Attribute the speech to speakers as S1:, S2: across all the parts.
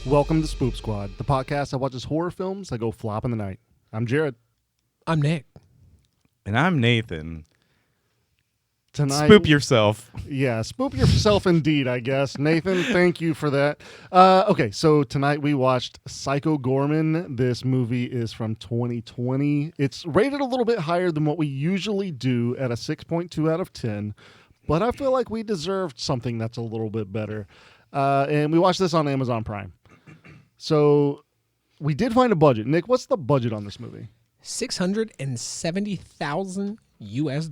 S1: Welcome to Spoop Squad, the podcast that watches horror films that go flop in the night. I'm Jared.
S2: I'm Nick.
S3: And I'm Nathan.
S1: Tonight,
S3: Spoop yourself.
S1: Yeah, spoop yourself indeed, I guess. Nathan, thank you for that. Okay, so tonight we watched Psycho Goreman. This movie is from 2020. It's rated a little bit higher than what we usually do at a 6.2 out of 10, but I feel like we deserved something that's a little bit better. And we watched this on Amazon Prime. So we did find a budget. Nick, what's the budget on this movie?
S2: $670,000 US.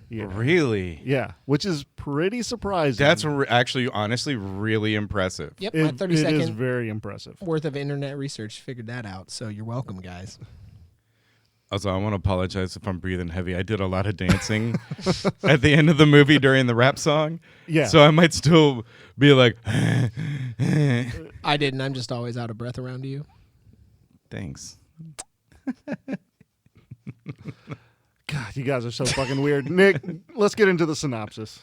S1: Yeah.
S3: Really?
S1: Yeah, which is pretty surprising.
S3: That's actually, honestly, really impressive.
S2: Yep, my 30
S1: It is
S2: second
S1: very impressive.
S2: worth of internet research figured that out. So you're welcome, guys.
S3: Also, I want to apologize if I'm breathing heavy. I did a lot of dancing at the end of the movie during the rap song.
S1: Yeah.
S3: So I might still be like,
S2: I didn't. I'm just always out of breath around you.
S3: thanks.
S1: God, you guys are so fucking weird. Nick, let's get into the synopsis.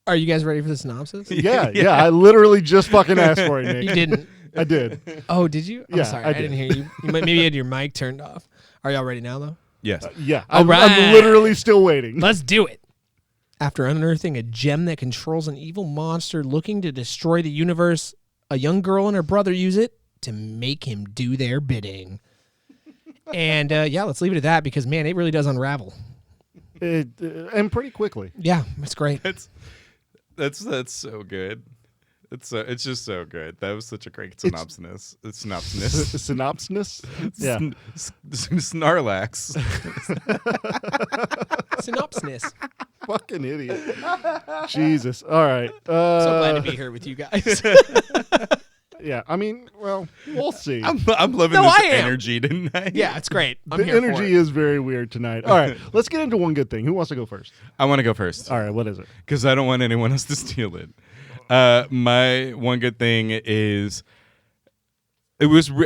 S2: Are you guys ready for the synopsis?
S1: Yeah. I literally just fucking asked for it, Nick.
S2: You didn't.
S1: I did.
S2: Oh, did you? I'm
S1: Yeah,
S2: sorry.
S1: I
S2: I
S1: did.
S2: didn't hear you. Maybe you had your mic turned off. Are y'all ready now, though?
S3: Yes.
S1: Yeah.
S2: All right.
S1: I'm literally still waiting.
S2: Let's do it. After unearthing a gem that controls an evil monster looking to destroy the universe, a young girl and her brother use it to make him do their bidding. And let's leave it at that because, man, it really does unravel.
S1: And pretty quickly.
S2: Yeah, it's great.
S3: That's so good. It's just so good. That was such a great synopsis.
S1: Synopsis? Yeah.
S3: Snarlax.
S2: Synopsis.
S1: Fucking idiot. Jesus. All right.
S2: So glad to be here with you guys.
S1: Yeah. I mean, well, we'll see.
S3: I'm loving
S2: No,
S3: this
S2: I am.
S3: energy tonight.
S2: Yeah, it's great. I'm
S1: The
S2: here for
S1: energy
S2: it.
S1: is very weird tonight. All right. Let's get into one good thing. Who wants to go first?
S3: I want to go first.
S1: All right. What is it?
S3: Because I don't want anyone else to steal it. My one good thing is,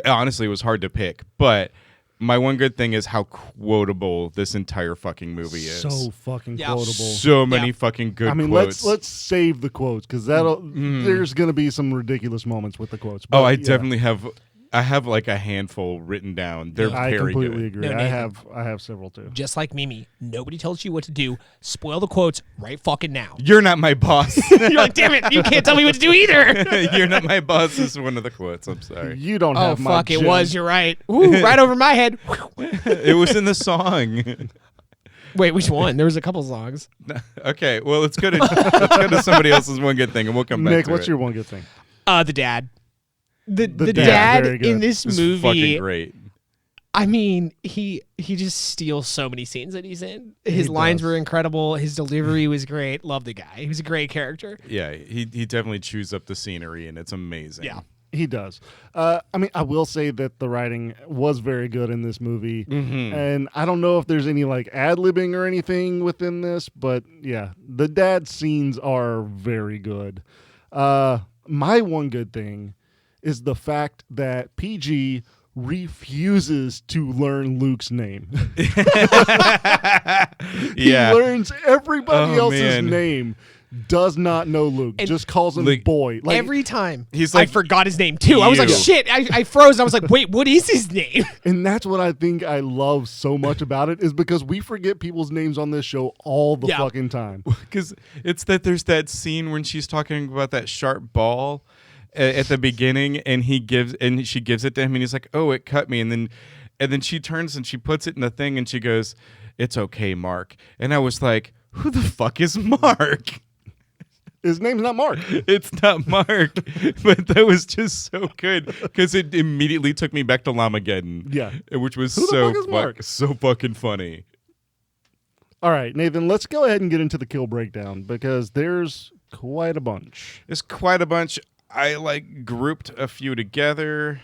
S3: honestly, it was hard to pick, but my one good thing is how quotable this entire fucking movie is.
S1: So fucking
S2: Yeah.
S1: quotable.
S3: So many fucking good
S1: I mean,
S3: quotes.
S1: let's save the quotes because there's going to be some ridiculous moments with the quotes.
S3: Oh,
S1: But,
S3: I
S1: yeah,
S3: definitely have. I have like a handful written down. They're
S1: I
S3: very
S1: completely
S3: good.
S1: agree.
S2: No,
S1: I
S2: Nathan.
S1: have several too.
S2: Just like Mimi, nobody tells you what to do. Spoil the quotes right fucking now.
S3: You're not my boss.
S2: You're like, damn it, you can't tell me what to do either.
S3: You're not my boss is one of the quotes. I'm sorry.
S1: You don't
S2: Oh,
S1: have my
S2: fuck, it
S1: gem.
S2: was. You're right. Ooh, right over my head.
S3: It was in the song.
S2: Wait, which one? There was a couple songs.
S3: Okay, well let's go to somebody else's one good thing, and we'll come back.
S1: Nick,
S3: to
S1: what's
S3: it.
S1: your one good thing?
S2: The dad. The
S1: dad,
S2: dad
S1: very good.
S2: in this
S3: It's
S2: movie.
S3: fucking great.
S2: I mean, he just steals so many scenes that he's in. His lines
S1: does.
S2: were incredible. His delivery was great. Love the guy. He was a great character.
S3: Yeah, he definitely chews up the scenery, and it's amazing.
S2: Yeah.
S1: He does. I mean, I will say that the writing was very good in this movie, and I don't know if there's any like ad-libbing or anything within this, but yeah, the dad scenes are very good. My one good thing is the fact that PG refuses to learn Luke's name. He
S3: Yeah.
S1: learns everybody
S3: Oh,
S1: else's
S3: man.
S1: name. Does not know Luke.
S2: And
S1: just calls him
S3: like,
S1: boy. Like
S2: Every time.
S3: He's
S2: I
S3: like,
S2: forgot his name too. I was like,
S3: you.
S2: shit. I froze. I was like, wait, what is his name?
S1: And that's what I think I love so much about it is because we forget people's names on this show all the
S2: Yeah.
S1: fucking time.
S3: because it's that there's that scene when she's talking about that sharp ball at the beginning, and she gives it to him, and he's like, "Oh, it cut me," and then she turns and she puts it in the thing, and she goes, "It's okay, Mark." And I was like, "Who the fuck is Mark?"
S1: His name's not Mark.
S3: It's not Mark, but that was just so good because it immediately took me back to Lamageddon.
S1: Yeah.
S3: Which was
S1: Who the
S3: so
S1: fuck is Mark?
S3: so fucking funny.
S1: All right, Nathan, let's go ahead and get into the kill breakdown because there's quite a bunch.
S3: There's quite a bunch. I like grouped a few together.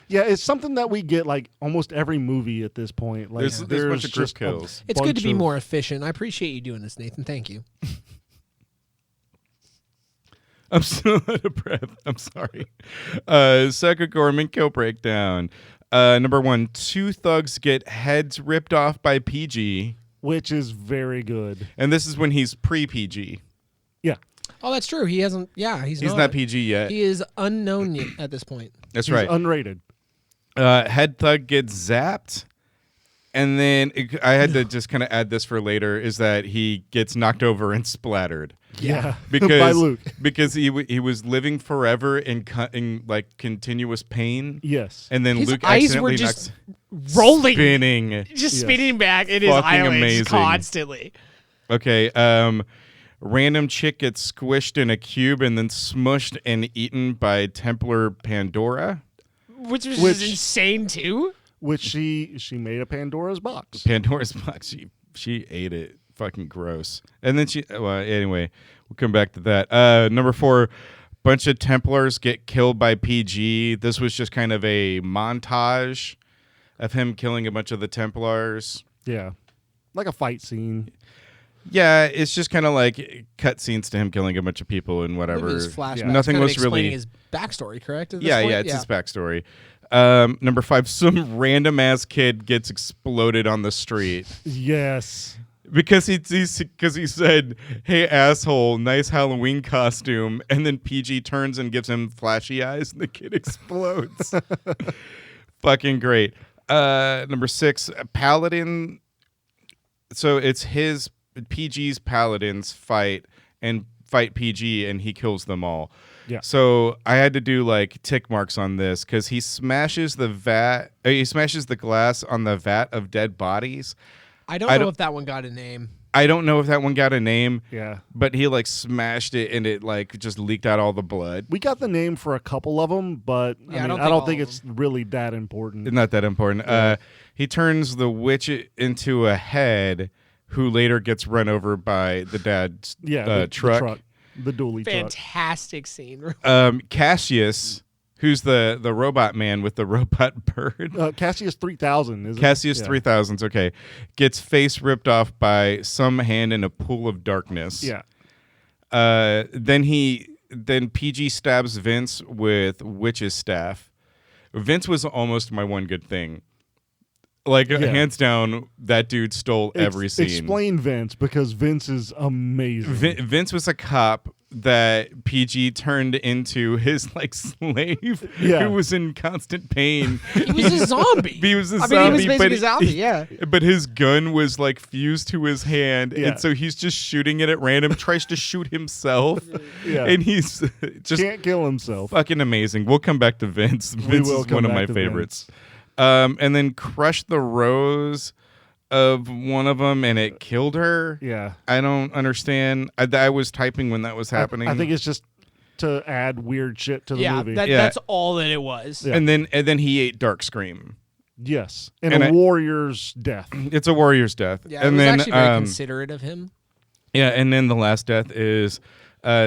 S1: Yeah, it's something that we get like almost every movie at this point. Like
S3: There's a bunch of group
S1: just
S3: kills.
S2: It's good to
S1: bunch
S2: be
S1: of-
S2: more efficient. I appreciate you doing this, Nathan. Thank you.
S3: I'm still out of breath. I'm sorry. Psycho Goreman kill breakdown. Number 1, 2 thugs get heads ripped off by PG.
S1: which is very good.
S3: And this is when he's pre-PG.
S1: Yeah.
S2: Oh, that's true. He hasn't. Yeah, he's
S3: not PG yet.
S2: He is unknown yet at this point.
S3: That's
S1: He's
S3: right.
S1: unrated.
S3: Head Thug gets zapped. And then I had to just kind of add this for later, is that he gets knocked over and splattered.
S1: Yeah,
S3: Because
S1: by Luke.
S3: Because he was living forever in like continuous pain.
S1: Yes.
S3: And then
S2: His
S3: Luke
S2: eyes were
S3: accidentally
S2: just rolling,
S3: spinning.
S2: just
S1: Yes.
S2: spinning back in his
S3: Fucking
S2: eyelids
S3: amazing.
S2: constantly.
S3: Okay, random chick gets squished in a cube and then smushed and eaten by Templar Pandora.
S2: Which was
S1: Which-
S2: just insane too.
S1: Which she made a Pandora's box.
S3: Pandora's box. She ate it. Fucking gross. And then anyway, we'll come back to that. Number 4, bunch of Templars get killed by PG. This was just kind of a montage of him killing a bunch of the Templars.
S1: Yeah, like a fight scene.
S3: Yeah, it's just kind of like cutscenes to him killing a bunch of people and whatever.
S2: His flashbacks,
S1: Yeah.
S3: Nothing
S2: kind of
S3: was really.
S2: explaining his backstory, correct? At this
S3: Yeah,
S2: point?
S3: it's his backstory. Number 5, some random ass kid gets exploded on the street
S1: Yes.
S3: because he said, "Hey asshole, nice Halloween costume," and then PG turns and gives him flashy eyes, and the kid explodes. Fucking great. Number 6, Paladin. So it's his PG's Paladins fight PG, and he kills them all.
S1: Yeah.
S3: So I had to do like tick marks on this because he smashes the glass on the vat of dead bodies.
S2: I don't know if that one got a name.
S3: I don't know if that one got a name.
S1: Yeah.
S3: But he like smashed it and it like just leaked out all the blood.
S1: We got the name for a couple of them, but
S2: Yeah,
S1: I
S2: I
S1: don't
S2: don't
S1: think
S2: think
S1: it's really that important.
S3: It's not that important.
S1: Yeah.
S3: He turns the witch into a head who later gets run over by the dad's truck.
S1: The dually truck.
S2: Fantastic scene.
S3: Cassius, who's the robot man with the robot bird.
S1: Cassius 3000, isn't
S3: Cassius
S1: it?
S3: 3000's okay. Gets face ripped off by some hand in a pool of darkness.
S1: Yeah.
S3: Then PG stabs Vince with witch's staff. Vince was almost my one good thing. Like hands down, that dude stole every scene.
S1: Explain Vince, because Vince is amazing.
S3: Vince was a cop that PG turned into his like slave who was in constant pain.
S2: He was a zombie.
S3: He was a
S2: I
S3: zombie.
S2: mean, he was basically a zombie, yeah.
S3: But his gun was like fused to his hand,
S1: Yeah.
S3: and so he's just shooting it at random, tries to shoot himself,
S1: Yeah.
S3: and he's just
S1: Can't kill himself.
S3: fucking amazing. We'll come back to Vince. Vince
S1: will
S3: is
S1: come
S3: one of
S1: back
S3: my
S1: to
S3: favorites. And then crushed the rose of one of them, and it killed her.
S1: Yeah.
S3: I don't understand. I was typing when that was happening.
S1: I think it's just to add weird shit to the movie.
S2: That's all that it was.
S1: Yeah.
S3: And then he ate Dark Scream.
S1: Yes. And
S3: And
S1: a
S3: I-
S1: warrior's death.
S3: It's a warrior's death.
S2: Yeah,
S3: and
S2: it was
S3: then
S2: actually very considerate of him.
S3: yeah, and then the last death is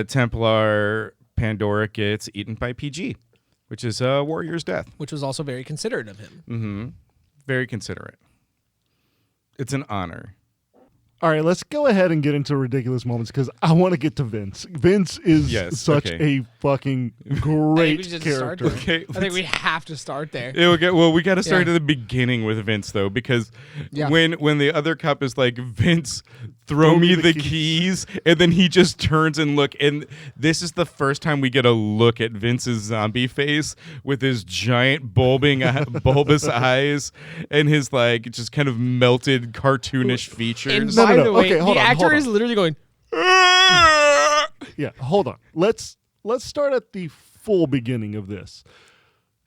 S3: Templar Pandora gets eaten by PG, which is a warrior's death.
S2: Which was also very considerate of him.
S3: Mm-hmm. Very considerate. It's an honor.
S1: All right, let's go ahead and get into ridiculous moments because I want to get to Vince. Vince is such a fucking great character.
S3: Okay,
S2: I think we have to start there.
S3: We got to start
S2: Yeah.
S3: at the beginning with Vince though, because
S2: Yeah.
S3: when the other cop is like, Vince, throw me the keys, and then he just turns and look, and this is the first time we get a look at Vince's zombie face with his giant bulbous eyes and his like just kind of melted cartoonish features.
S2: And
S1: No,
S2: by
S1: no.
S2: the way,
S1: Okay, hold
S2: the
S1: on,
S2: actor
S1: hold on.
S2: is literally going,
S1: Yeah, hold on. Let's start at the full beginning of this.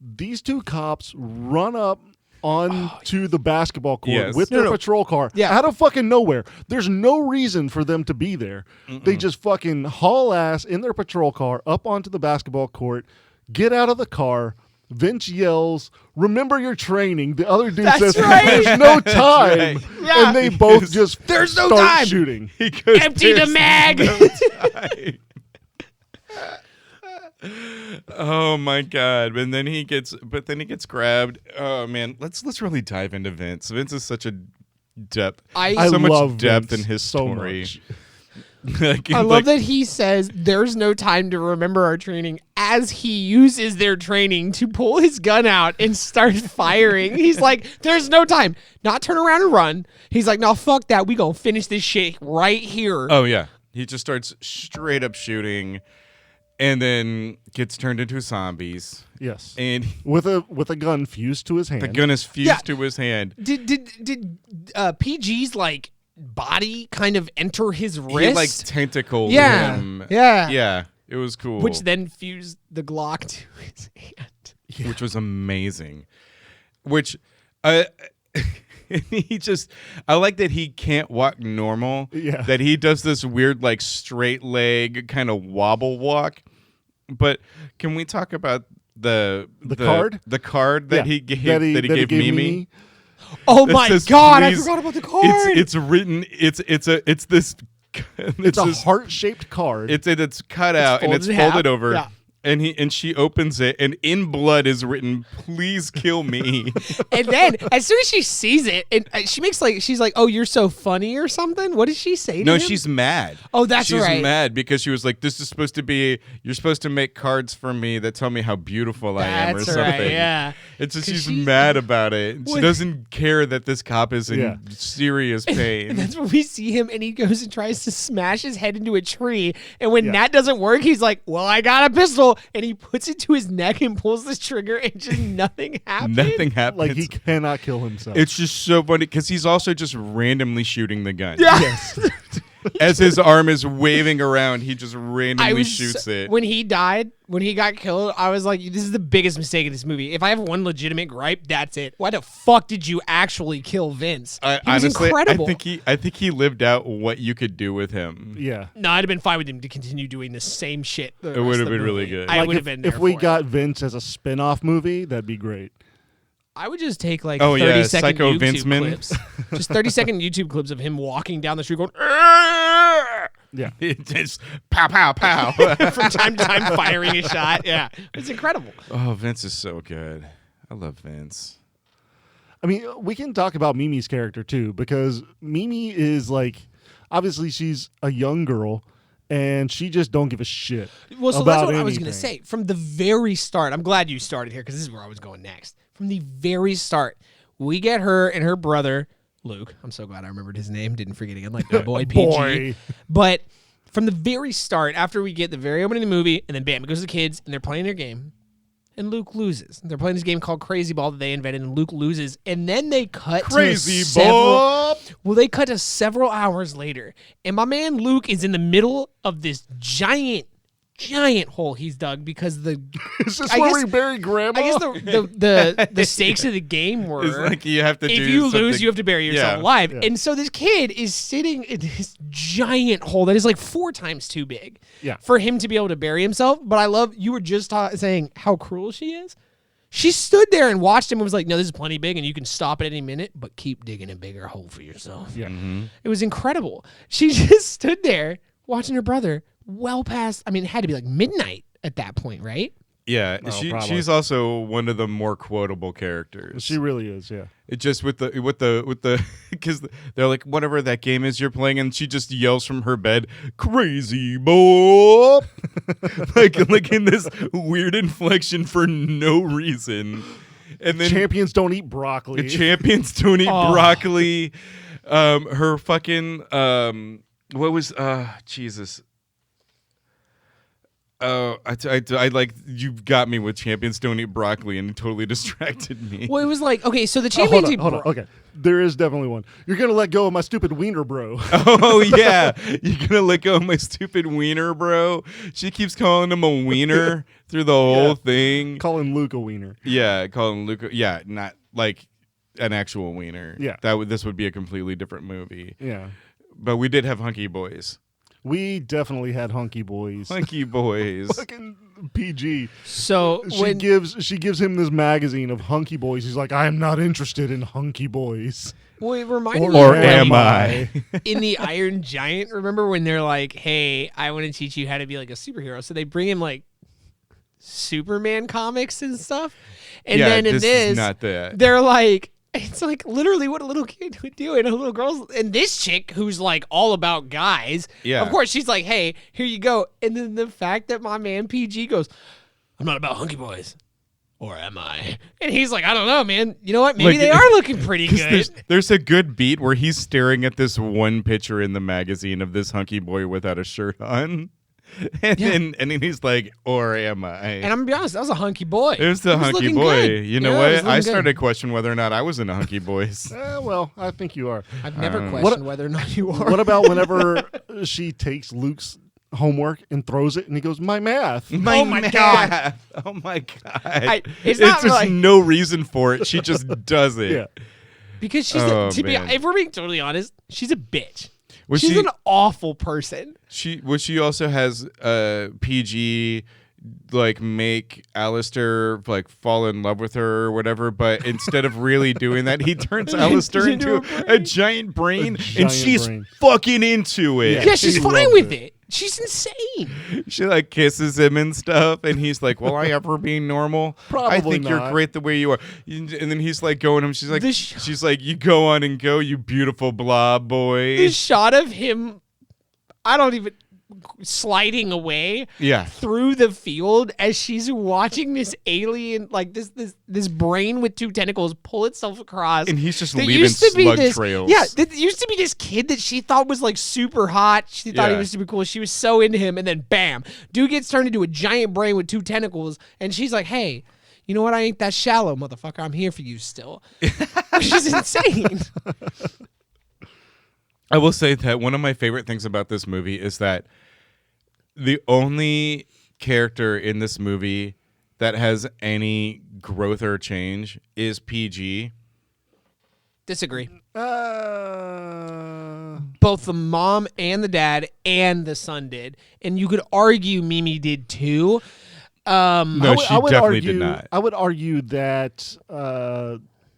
S1: These two cops run up onto the basketball court
S3: Yes.
S1: with their patrol car out of fucking nowhere. There's no reason for them to be there. They just fucking haul ass in their patrol car up onto the basketball court, get out of the car. Vince yells, "Remember your training." The other dude
S2: That's
S1: says,
S2: right.
S1: "There's no time."
S3: right.
S2: Yeah.
S1: And they both just
S2: "There's no
S1: start
S2: time."
S1: shooting.
S3: He goes,
S2: empty the
S3: "There's
S2: mag.
S3: Oh my god! And then he gets grabbed. Oh man, let's really dive into Vince. Vince is such a depth.
S1: I
S3: so
S1: love
S3: much depth
S1: Vince
S3: in his
S1: so
S3: story.
S1: much.
S2: I love that he says there's no time to remember our training as he uses their training to pull his gun out and start firing. He's like, there's no time. Not turn around and run. He's like, no, fuck that. We gonna finish this shit right here.
S3: Oh yeah, He just starts straight up shooting, and then gets turned into zombies.
S1: Yes.
S3: And
S1: With a gun fused to his hand.
S3: the gun is fused to his hand.
S2: Did PG's like body kind of enter his wrist?
S3: He like tentacled
S2: Yeah.
S3: him.
S2: Yeah.
S3: Yeah. It was cool.
S2: Which then fused the Glock to his hand.
S3: Which was amazing. Which I like that he can't walk normal.
S1: Yeah.
S3: That he does this weird like straight leg kind of wobble walk. But can we talk about the
S1: card?
S3: The card that
S1: Yeah.
S3: he gave Mimi?
S2: Oh
S3: That
S2: my
S3: says,
S2: God! I
S3: "Please."
S2: forgot about the card.
S3: It's written. It's this.
S1: It's a heart-shaped card.
S3: It's cut out and it's
S2: folded in half.
S3: folded over.
S2: Yeah.
S3: And she opens it, and in blood is written, "Please kill me."
S2: And then as soon as she sees it, and she's like, "Oh, you're so funny" or something. What did she say to
S3: No,
S2: him?
S3: she's mad.
S2: Oh, that's
S3: she's
S2: right.
S3: She's mad because she was like, "This is supposed to be. You're supposed to make cards for me that tell me how beautiful I am, or
S2: That's
S3: something."
S2: right, yeah.
S3: It's just
S2: 'Cause
S3: she's
S2: she's-
S3: mad about it. She
S2: When-
S3: doesn't care that this cop is in
S1: Yeah.
S3: serious pain.
S2: And that's when we see him, and he goes and tries to smash his head into a tree. And when
S1: Yeah.
S2: that doesn't work, he's like, "Well, I got a pistol," and he puts it to his neck and pulls the trigger, and just nothing happens.
S3: Nothing happens.
S1: like he cannot kill himself.
S3: It's just so funny because he's also just randomly shooting the gun.
S2: Yeah.
S1: yes.
S3: As his arm is waving around, he just
S2: I
S3: randomly
S2: was
S3: shoots it.
S2: When he died, when he got killed, I was like, "This is the biggest mistake of this movie. If I have one legitimate gripe, that's it. Why the fuck did you actually kill Vince? He was
S3: Honestly,
S2: incredible."
S3: I think he lived out what you could do with him.
S1: Yeah.
S2: No, I'd have been fine with him to continue doing the same shit.
S3: It would have been really good.
S2: I
S1: Like
S2: would have
S1: if,
S2: been.
S1: if
S2: there
S1: we
S2: for it.
S1: got Vince as a spin-off movie, that'd be great.
S2: I would just take like
S3: Oh,
S2: 30
S3: yeah,
S2: second
S3: Psycho
S2: YouTube
S3: Vinceman.
S2: clips. Just 30-second YouTube clips of him walking down the street going "Arrgh!"
S1: Yeah.
S3: It just pow pow pow.
S2: from time to time firing a shot. Yeah. It's incredible.
S3: Oh, Vince is so good. I love Vince.
S1: I mean, we can talk about Mimi's character too, because Mimi is like, obviously she's a young girl, and she just don't give a shit.
S2: Well, so
S1: about
S2: that's what I was going to
S1: anything.
S2: say. From the very start, I'm glad you started here because this is where I was going next. From the very start, we get her and her brother, Luke. I'm so glad I remembered his name. Didn't forget again, like the boy PG.
S1: Boy.
S2: But from the very start, after we get the very opening of the movie, and then bam, it goes to the kids, and they're playing their game, and Luke loses. They're playing this game called Crazy Ball that they invented, and Luke loses. And then they cut
S3: Crazy
S2: to several.
S3: Ball.
S2: Well, they cut to several hours later, and my man Luke is in the middle of this giant hole he's dug because the
S1: Is this
S2: I
S1: where
S2: guess-
S1: we bury Grandma?
S2: I guess the stakes of the game were
S3: It's like you have to
S2: if
S3: do
S2: you lose,
S3: something-
S2: you have to bury yourself
S3: Yeah.
S2: alive.
S1: Yeah.
S2: And so this kid is sitting in this giant hole that is like 4 times too big
S1: Yeah.
S2: for him to be able to bury himself. But I love, you were just saying how cruel she is. She stood there and watched him and was like, "No, this is plenty big and you can stop at any minute, but keep digging a bigger hole for yourself."
S1: Yeah.
S2: It was incredible. She just stood there watching her brother well past, I mean, it had to be like midnight at that point, right?
S3: Yeah,
S1: Oh, probably.
S3: she's also one of the more quotable characters.
S1: She really is, yeah.
S3: It just with the because they're like, whatever that game is you're playing, and she just yells from her bed, "Crazy Boy," like in this weird inflection for no reason. And then
S1: Champions don't eat broccoli.
S3: the champions don't eat
S2: Oh.
S3: broccoli. Her fucking what was Jesus. Oh, I like, you've got me with champions don't eat broccoli and it totally distracted me.
S2: Well, it was like, okay, so the
S1: Oh,
S2: champions
S1: hold on. Okay. There is definitely one. You're going to let go of my stupid wiener, bro.
S3: Oh yeah, you're gonna let go of my stupid wiener, bro. She keeps calling him a wiener through the whole thing.
S1: Call him Luke a wiener.
S3: Yeah, calling Luca. Yeah, not like an actual wiener.
S1: Yeah.
S3: This would be a completely different movie.
S1: Yeah.
S3: But we did have hunky boys.
S1: We definitely had hunky boys.
S3: Hunky boys.
S1: Fucking PG.
S2: So
S1: She
S2: when
S1: gives him this magazine of hunky boys. He's like, I am not interested in hunky boys.
S2: well, it reminded
S3: Or
S2: me of,
S3: am
S2: like,
S3: I?
S2: in the Iron Giant, remember when they're like, "Hey, I want to teach you how to be like a superhero." So they bring him like Superman comics and stuff. And
S3: Yeah,
S2: then in
S3: this
S2: this,
S3: is not that.
S2: they're like, it's like literally what a little kid would do, and a little girl's, and this chick who's like all about guys.
S3: Yeah.
S2: Of course, she's like, "Hey, here you go." And then the fact that my man PG goes, "I'm not about hunky boys. Or am I? And he's like, I don't know, man. You know what? Maybe
S3: Like,
S2: they are looking pretty good.
S3: There's a good beat where he's staring at this one picture in the magazine of this hunky boy without a shirt on. And then he's like, or am I?
S2: And I'm going to be honest, that was a hunky boy.
S3: It was the
S2: He
S3: hunky
S2: looking
S3: boy.
S2: good.
S3: You know
S2: Yeah,
S3: what?
S2: he was
S3: I
S2: looking
S3: started
S2: good.
S3: to question whether or not I was into hunky boys.
S1: Well, I think you are.
S2: I've never questioned whether or not you are.
S1: What about whenever she takes Luke's homework and throws it, and he goes, "My math."
S2: Oh my God.
S3: Oh my God.
S2: It's not
S3: just
S2: like-
S3: no reason for it. She just does it.
S1: Yeah.
S2: Because she's,
S3: Oh,
S2: to be,
S3: man.
S2: if we're being totally honest, she's a bitch.
S3: Was
S2: She's
S3: she-
S2: an awful person.
S3: She also has PG like make Alistair like fall in love with her or whatever, but instead of really doing that, he turns Alistair into a giant brain, and
S1: giant
S3: she's
S1: brain.
S3: fucking into it.
S2: Yeah, she's
S1: He
S2: fine
S1: loves
S2: with
S1: it.
S2: it. She's insane.
S3: She like kisses him and stuff, and he's like, "Will I ever be normal? I
S1: Probably
S3: think you're
S1: not.
S3: great the way you are." And then he's like going him. She's like,
S2: This-
S3: she's like, "You go on and go, you beautiful blob boy."
S2: The shot of him, I don't even, sliding away
S3: Yeah.
S2: through the field as she's watching this alien, like this brain with two tentacles pull itself across.
S3: And he's just
S2: There
S3: leaving
S2: used to be
S3: slug
S2: this-
S3: trails.
S2: Yeah, there used to be this kid that she thought was like super hot. She thought he
S3: Yeah.
S2: was super cool. She was so into him, and then bam, dude gets turned into a giant brain with two tentacles, and she's like, "Hey, you know what? I ain't that shallow, motherfucker. I'm here for you still." Which is insane.
S3: I will say that one of my favorite things about this movie is that the only character in this movie that has any growth or change is PG.
S2: Disagree.
S1: Uh,
S2: Both the mom and the dad and the son did, and you could argue Mimi did too.
S3: No, she definitely did not.
S1: I would argue that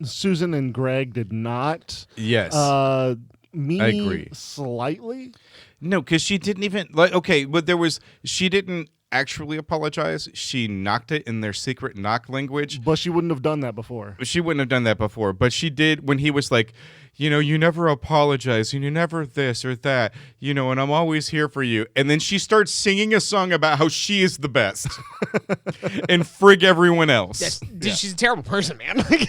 S1: Susan and Greg did not.
S3: Yes.
S1: Mimi
S3: agree.
S1: slightly.
S3: No, because she didn't even like. Okay, but she didn't actually apologize. She knocked it in their secret knock language.
S1: But she wouldn't have done that before.
S3: She wouldn't have done that before, but she did when he was like, you never apologize, and you never this or that, and I'm always here for you. And then she starts singing a song about how she is the best and frig everyone else.
S2: Yes, dude, she's a terrible person, man. Like,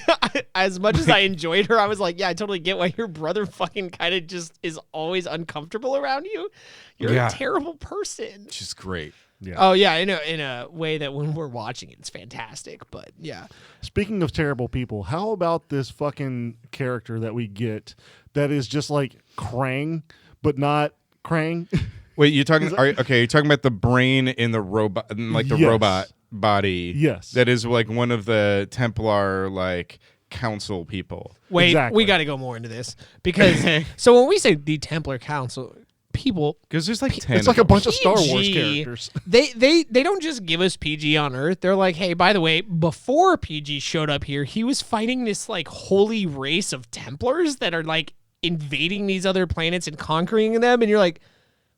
S2: as much as I enjoyed her, I was like, yeah, I totally get why your brother fucking kind of just is always uncomfortable around you. You're
S3: Yeah.
S2: a terrible person.
S3: She's great.
S1: Yeah.
S2: Oh yeah, in a way that when we're watching it, it's fantastic. But yeah,
S1: Speaking of terrible people, how about this fucking character that we get that is just like Krang, but not Krang?
S3: Wait, you're talking about the brain in the robot, like the
S1: Yes.
S3: robot body.
S1: Yes.
S3: That is like one of the Templar like council people.
S2: wait,
S1: Exactly.
S2: we got to go more into this because so when we say the Templar Council, people.
S3: Because there's like 10.
S1: It's like a
S3: of them.
S1: bunch of Star Wars
S2: PG,
S1: characters.
S2: They don't just give us PG on Earth. They're like, hey, by the way, before PG showed up here, he was fighting this like holy race of Templars that are like invading these other planets and conquering them. And you're like,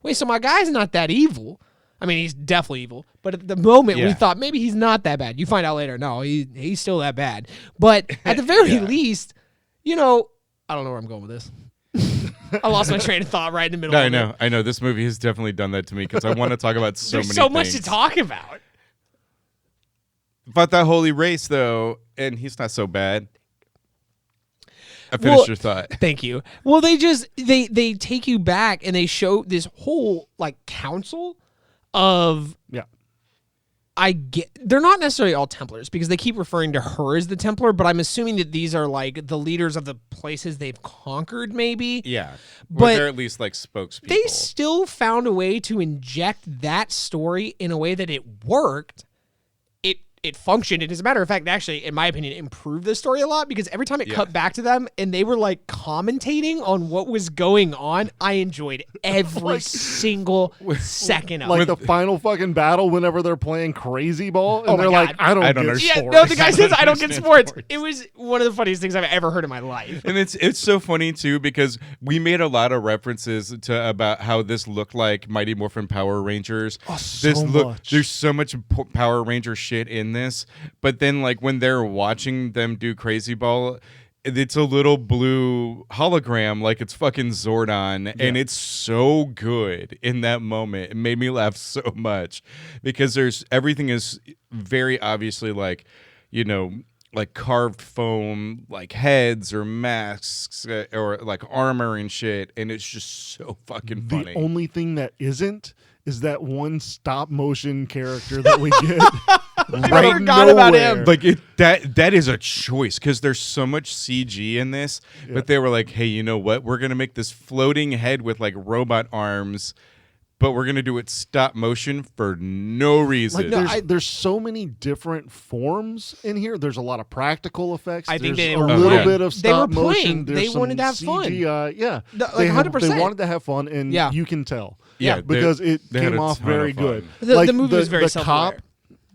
S2: wait, so my guy's not that evil. I mean, he's definitely evil. But at the moment, we
S3: Yeah.
S2: thought maybe he's not that bad. You find out later, no, he's still that bad. But at the very
S3: Yeah.
S2: least, I don't know where I'm going with this. I lost my train of thought right in the middle.
S3: No,
S2: of it.
S3: I know. This movie has definitely done that to me because I want to talk about so
S2: There's
S3: many
S2: so much to
S3: things.
S2: talk about.
S3: But that holy race, though, and he's not so bad. I finished your thought.
S2: Thank you. Well, they take you back and they show this whole like council of
S1: Yeah.
S2: they're not necessarily all Templars because they keep referring to her as the Templar, but I'm assuming that these are like the leaders of the places they've conquered, maybe.
S3: Yeah.
S2: But
S3: they're at least like spokespeople.
S2: They still found a way to inject that story in a way that it worked. It functioned. And as a matter of fact, actually, in my opinion, improved the story a lot because every time it cut back to them and they were like commentating on what was going on, I enjoyed every single second of
S1: Like
S2: it.
S1: the final fucking battle whenever they're playing crazy ball and
S2: Oh my
S1: they're like,
S2: God.
S1: I don't
S3: I
S1: get
S3: don't
S1: sports.
S2: Yeah,
S3: understand.
S2: no, the guy says I don't get
S3: understand
S2: sports.
S3: sports.
S2: It was one of the funniest things I've ever heard in my life.
S3: And it's so funny too because we made a lot of references to about how this looked like Mighty Morphin Power Rangers.
S1: Oh, so much.
S3: There's so much Power Ranger shit in this, but then like when they're watching them do Crazy Ball, it's a little blue hologram like it's fucking Zordon, and it's so good in that moment. It made me laugh so much because everything is very obviously like, like carved foam, like heads or masks or like armor and shit, and it's just so fucking funny.
S1: The only thing that isn't is that one stop motion character that we get.
S2: I forgot about him.
S3: Like that is a choice because there's so much CG in this, but they were like, hey, you know what? We're gonna make this floating head with like robot arms. But we're going to do it stop motion for no reason.
S1: Like there's so many different forms in here. There's a lot of practical effects.
S2: I think
S1: there's
S2: they
S1: a
S2: were
S1: little bit of stop
S2: they were
S1: motion.
S2: playing.
S1: There's
S2: They
S1: some
S2: wanted to have fun.
S1: CGI. Yeah.
S2: Like 100%.
S1: They wanted to have fun, and you can tell.
S3: Yeah,
S1: because it
S3: they had
S1: came
S3: a
S1: off
S3: ton
S1: very
S3: of fun.
S1: good.
S2: The movie was very
S1: the
S2: self-aware.
S1: cop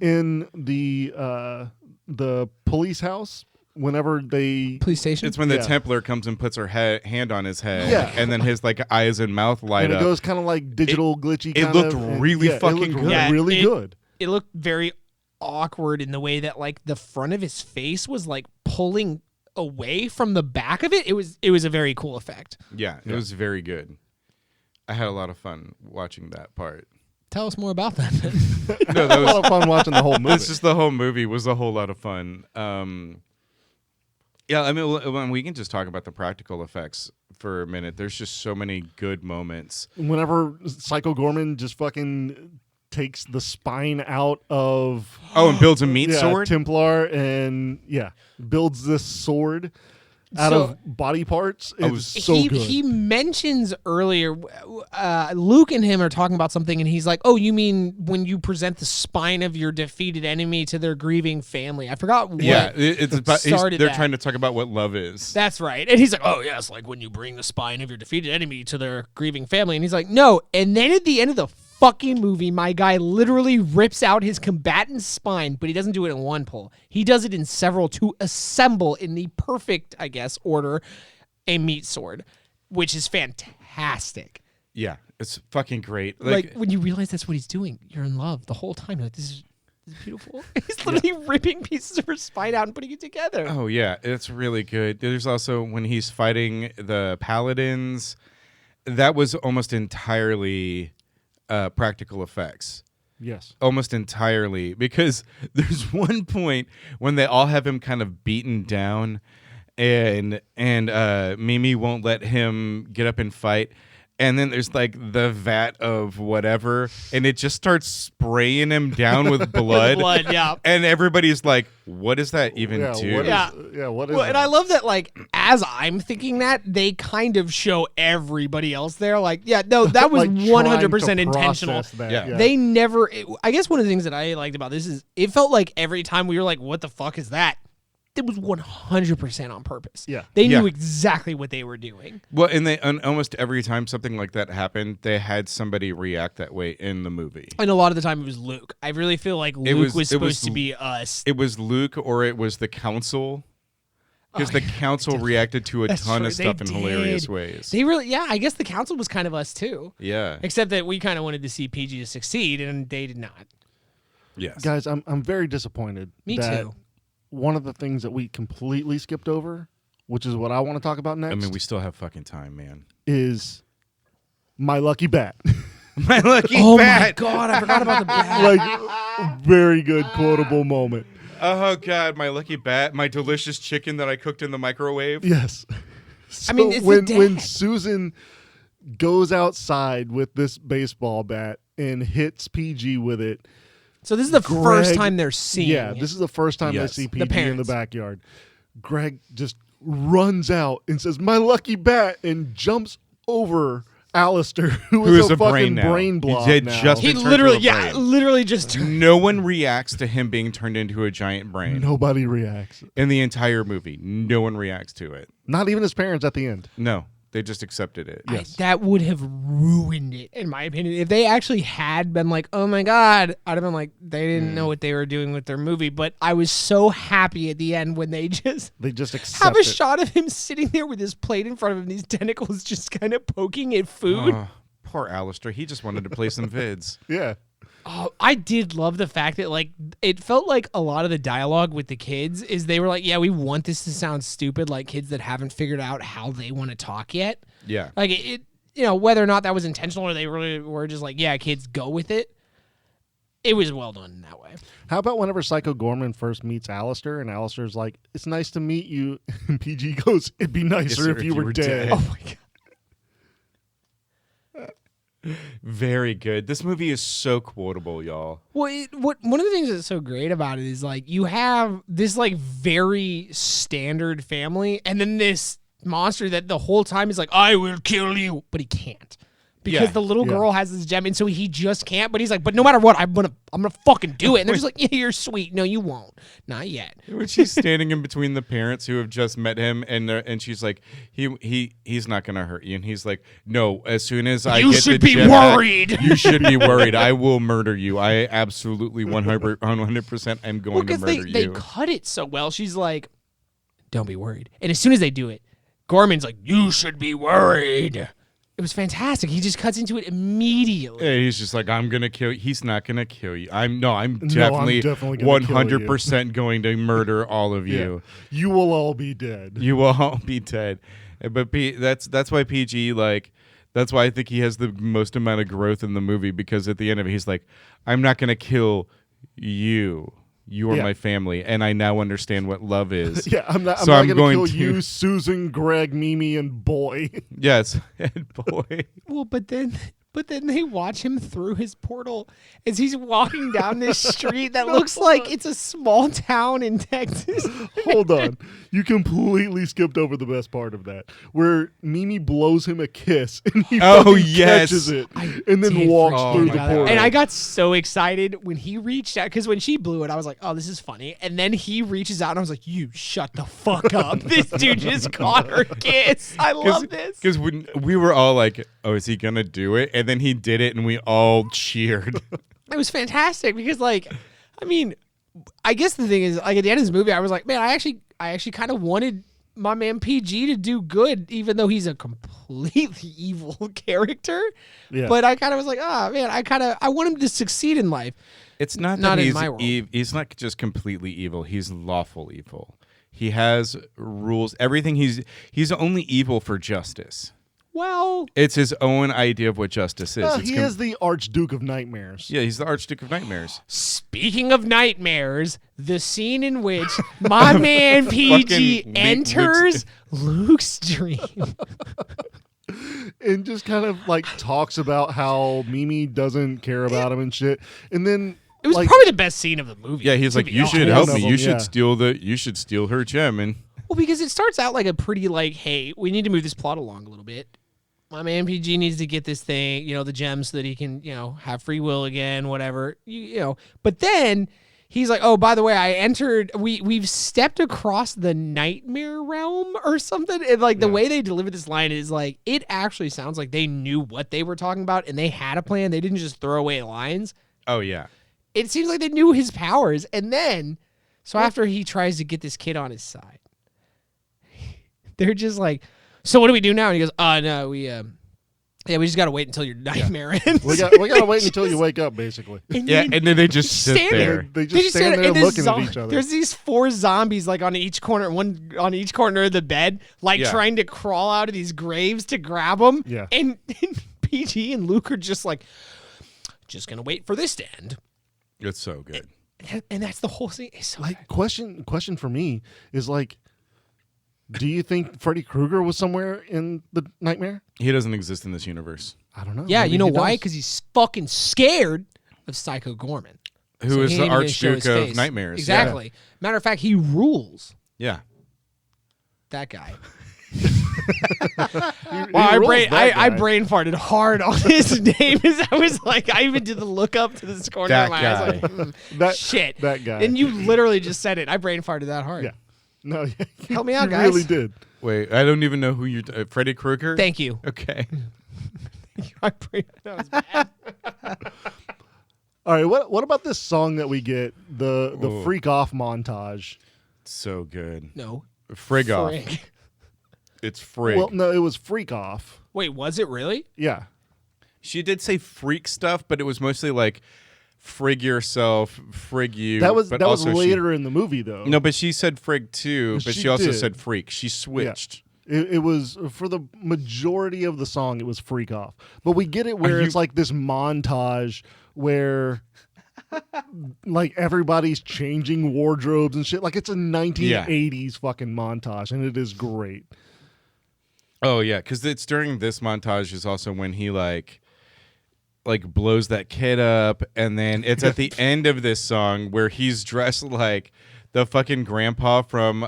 S1: in the police house. Whenever they
S2: Police station.
S3: It's when the Templar comes and puts her hand on his head, and then his like eyes and mouth light
S1: and
S3: up.
S1: it goes kind of like digital glitchy.
S3: It looked really fucking good.
S2: Yeah,
S1: really good.
S2: It looked very awkward in the way that like the front of his face was like pulling away from the back of it. It was a very cool effect.
S3: Yeah, it was very good. I had a lot of fun watching that part.
S2: Tell us more about that.
S3: No, that
S1: A lot of fun watching the whole movie.
S3: It's just the whole movie was a whole lot of fun. Yeah, I mean, we can just talk about the practical effects for a minute. There's just so many good moments.
S1: Whenever Psycho Goreman just fucking takes the spine out of
S3: and builds a meat sword?
S1: Templar, and builds this sword out of body parts. It's so good.
S2: He mentions earlier, Luke and him are talking about something, and he's like, "Oh, you mean when you present the spine of your defeated enemy to their grieving family?" I forgot what.
S3: Yeah, it's about,
S2: started
S3: they're
S2: that.
S3: trying to talk about what love is.
S2: That's right. And he's like, "Oh, yes, like when you bring the spine of your defeated enemy to their grieving family." And he's like, "No." And then at the end of the fucking movie, my guy literally rips out his combatant's spine, but he doesn't do it in one pull. He does it in several to assemble in the perfect, I guess, order a meat sword, which is fantastic.
S3: Yeah, it's fucking great.
S2: Like when you realize that's what he's doing, you're in love the whole time. You're like, this is beautiful. He's literally ripping pieces of her spine out and putting it together.
S3: Oh, yeah, it's really good. There's also when he's fighting the paladins, that was almost entirely practical effects.
S1: Yes.
S3: Almost entirely. Because there's one point when they all have him kind of beaten down and Mimi won't let him get up and fight. And then there's like the vat of whatever, and it just starts spraying him down with blood.
S2: Yeah.
S3: And everybody's like, what does that even do?
S1: What is
S2: Well,
S1: that?
S2: and I love that, like, as I'm thinking that, they kind of show everybody else there. Like, yeah, no, that was
S1: Like
S2: 100%
S1: trying to
S2: intentional.
S1: process that,
S3: Yeah.
S2: They never, I guess one of the things that I liked about this is it felt like every time we were like, what the fuck is that? It was 100% on purpose.
S1: Yeah.
S2: They
S3: Yeah.
S2: knew exactly what they were doing.
S3: Well, and almost every time something like that happened, they had somebody react that way in the movie.
S2: And a lot of the time it was Luke. I really feel like Luke was supposed to be us.
S3: It was Luke or it was the council. Because the council reacted to a
S2: That's
S3: ton
S2: true.
S3: of stuff
S2: They
S3: in hilarious
S2: did.
S3: ways.
S2: They really, I guess the council was kind of us too.
S3: Yeah.
S2: Except that we kind of wanted to see PG to succeed, and they did not.
S3: Yes.
S1: Guys, I'm very disappointed.
S2: Me
S1: that
S2: too.
S1: One of the things that we completely skipped over, which is what I want to talk about next,
S3: I mean, we still have fucking time, man.
S1: is My Lucky Bat.
S3: My lucky
S2: Oh
S3: bat.
S2: my god, I forgot about the bat.
S1: Like, very good quotable moment.
S3: Oh god, my lucky bat, my delicious chicken that I cooked in the microwave.
S1: Yes. So
S2: I mean, it's the
S1: when
S2: dad.
S1: Susan goes outside with this baseball bat and hits PG with it.
S2: So this is the first
S1: Greg-
S2: time they're seeing
S1: Yeah,
S2: it.
S1: this is the first time
S3: Yes.
S1: they see
S2: The
S1: PG in the
S2: parents.
S1: backyard. Greg just runs out and says, "My lucky bat," and jumps over Alistair, who
S3: Who
S1: is
S3: is
S1: a
S3: a brain
S1: fucking
S3: now.
S1: brain
S3: He
S1: blob
S3: did
S1: now.
S3: just-
S2: He
S3: turned to
S2: literally,
S3: a brain.
S2: literally just.
S3: No one reacts to him being turned into a giant brain.
S1: Nobody reacts.
S3: In the entire movie, no one reacts to it.
S1: Not even his parents at the end.
S3: No, they just accepted it.
S1: Yes.
S2: That would have ruined it, in my opinion. If they actually had been like, oh my God, I'd have been like, they didn't know what they were doing with their movie. But I was so happy at the end when they just
S1: They just accept
S2: have a
S1: it.
S2: shot of him sitting there with his plate in front of him, these tentacles just kind of poking at food.
S3: Oh, poor Alistair. He just wanted to play some vids.
S1: Yeah.
S2: Oh, I did love the fact that, like, it felt like a lot of the dialogue with the kids is they were like, yeah, we want this to sound stupid, like kids that haven't figured out how they want to talk yet.
S3: Yeah.
S2: Like, it you know, whether or not that was intentional or they really were just like, yeah, kids, go with it. It was well done in that way.
S1: How about whenever Psycho Gorman first meets Alistair, and Alistair's like, "It's nice to meet you," and PG goes, "It'd be nicer if you were dead."
S2: Oh my god.
S3: Very good. This movie is so quotable, y'all.
S2: Well, one of the things that's so great about it is like you have this like very standard family, and then this monster that the whole time is like, "I will kill you," but he can't because
S3: Yeah.
S2: the little girl has this gem, and so he just can't. But he's like, "But no matter what, I'm gonna fucking do it." And they're just like, "Yeah, you're sweet. No, you won't. Not yet."
S3: When she's standing in between the parents who have just met him, and she's like, he's not gonna hurt you, and he's like, "No, as soon as I
S2: You
S3: get
S2: should
S3: the
S2: be
S3: gem back,
S2: worried."
S3: you should be worried. I will murder you. I absolutely 100% am going to
S2: Because
S3: murder
S2: they
S3: you."
S2: cut it so well. She's like, "Don't be worried." And as soon as they do it, Gorman's like, "You should be worried." It was fantastic. He just cuts into it immediately.
S3: Yeah, he's just like, "I'm gonna kill you." He's not gonna kill you. I'm definitely
S1: definitely gonna kill you.
S3: 100% going to murder all of you.
S1: You will all be dead.
S3: You will all be dead. But that's why PG, like, that's why I think he has the most amount of growth in the movie, because at the end of it, he's like, "I'm not gonna kill you. You are
S1: Yeah.
S3: my family, and I now understand what love is."
S1: Yeah, I'm not
S3: So I'm
S1: going
S3: going
S1: to kill
S3: to-
S1: you, Susan, Greg, Mimi, and Boy.
S3: Yes, and boy.
S2: Well, but then they watch him through his portal as he's walking down this street that looks like it's a small town in Texas.
S1: Hold on. You completely skipped over the best part of that, where Mimi blows him a kiss, and he
S3: Oh,
S1: fucking
S3: yes.
S1: catches it,
S2: I
S1: and then
S2: did
S1: walks
S2: forget
S1: through the
S2: about that.
S1: portal.
S2: And I got so excited when he reached out, because when she blew it, I was like, "Oh, this is funny." And then he reaches out, and I was like, "You shut the fuck up. This dude just caught her kiss. I love this."
S3: Because when we were all like, "Oh, is he gonna do it?" And then he did it, and we all cheered.
S2: It was fantastic because, like, I mean, I guess the thing is, like, at the end of this movie, I was like, man, I actually kind of wanted my man PG to do good, even though he's a completely evil character.
S1: Yeah.
S2: But I kind of was like, oh man, I want him to succeed in life.
S3: It's not
S2: Not
S3: that
S2: in
S3: he's
S2: my world.
S3: he's not just completely evil. He's lawful evil. He has rules. Everything he's only evil for justice.
S2: Well,
S3: It's his own idea of what justice is. It's
S1: he is the Archduke of Nightmares.
S3: Yeah, he's the Archduke of Nightmares.
S2: speaking of nightmares, the scene in which my man PG
S3: Fucking
S2: enters Luke's dream.
S1: And just kind of like talks about how Mimi doesn't care about him and shit. And then
S2: It was
S1: like,
S2: probably the best scene of the movie.
S3: Yeah, he's
S2: to
S3: like,
S2: be
S3: "You
S2: honest.
S3: should
S1: One
S3: help
S1: of
S3: me.
S1: them,
S3: You
S1: yeah.
S3: should steal her gem." And
S2: Well, because it starts out like a pretty like, hey, we need to move this plot along a little bit. My man PG needs to get this thing, the gem, so that he can, have free will again, whatever, But then he's like, oh, by the way, we've stepped across the nightmare realm or something. And like the way they deliver this line is like, it actually sounds like they knew what they were talking about and they had a plan. They didn't just throw away lines.
S3: oh yeah,
S2: It seems like they knew his powers. And then, so after he tries to get this kid on his side, they're just like, so what do we do now? And he goes, no, we just got to wait until your nightmare ends.
S1: we got to wait until you wake up, basically.
S3: yeah. And then they just sit
S2: stand
S3: there.
S1: They just stand there
S2: and this
S1: looking at each other.
S2: There's these 4 zombies like on each corner, one on each corner of the bed, like
S3: Yeah.
S2: trying to crawl out of these graves to grab them.
S1: Yeah.
S2: And PG and Luke are just like, just gonna wait for this to end.
S3: It's so good.
S2: And that's the whole scene. It's so
S1: Like
S2: good.
S1: question for me is like, do you think Freddy Krueger was somewhere in the nightmare?
S3: He doesn't exist in this universe.
S1: I don't know.
S2: Yeah,
S1: Maybe
S2: you know
S1: he
S2: why?
S1: does.
S2: Because he's fucking scared of Psycho Gorman.
S3: Who
S2: So
S3: is
S2: he
S3: the
S2: ain't even gonna show
S3: Archduke
S2: his
S3: of
S2: face.
S3: Nightmares?
S2: Exactly. Matter of fact, he rules.
S3: Yeah.
S2: That guy.
S1: He
S2: Wow,
S1: rules that
S2: I
S1: guy.
S2: brain farted hard on his name. As I was like, I even did the look up to this corner
S3: That
S2: of my eyes.
S3: guy.
S2: Like,
S1: That-
S2: shit.
S1: that guy.
S2: And you literally just said it. I brain farted that hard.
S1: Yeah. No,
S2: Help me out,
S1: you
S2: guys.
S1: really did.
S3: Wait, I don't even know who you're. Freddy Krueger.
S2: Thank you.
S3: Okay.
S2: I brain, that was bad.
S1: All right, what about this song that we get, the
S3: Ooh.
S1: freak off montage?
S3: So good.
S2: No.
S3: Frig off.
S2: Frig.
S3: It's frig.
S1: Well, no, it was freak off.
S2: Wait, was it really?
S1: Yeah.
S3: She did say freak stuff, but it was mostly like frig yourself, frig you.
S1: That was
S3: but
S1: that was
S3: also
S1: later in the movie though.
S3: No, but she said frig too, but
S1: She
S3: she also
S1: did.
S3: said freak. She switched.
S1: It was for the majority of the song. It was freak off, but we get it where
S3: you-
S1: it's like this montage where like everybody's changing wardrobes and shit. Like it's a 1980s fucking montage, and it is great.
S3: Oh yeah, because it's during this montage is also when he like blows that kid up, and then it's at the end of this song where he's dressed like the fucking grandpa from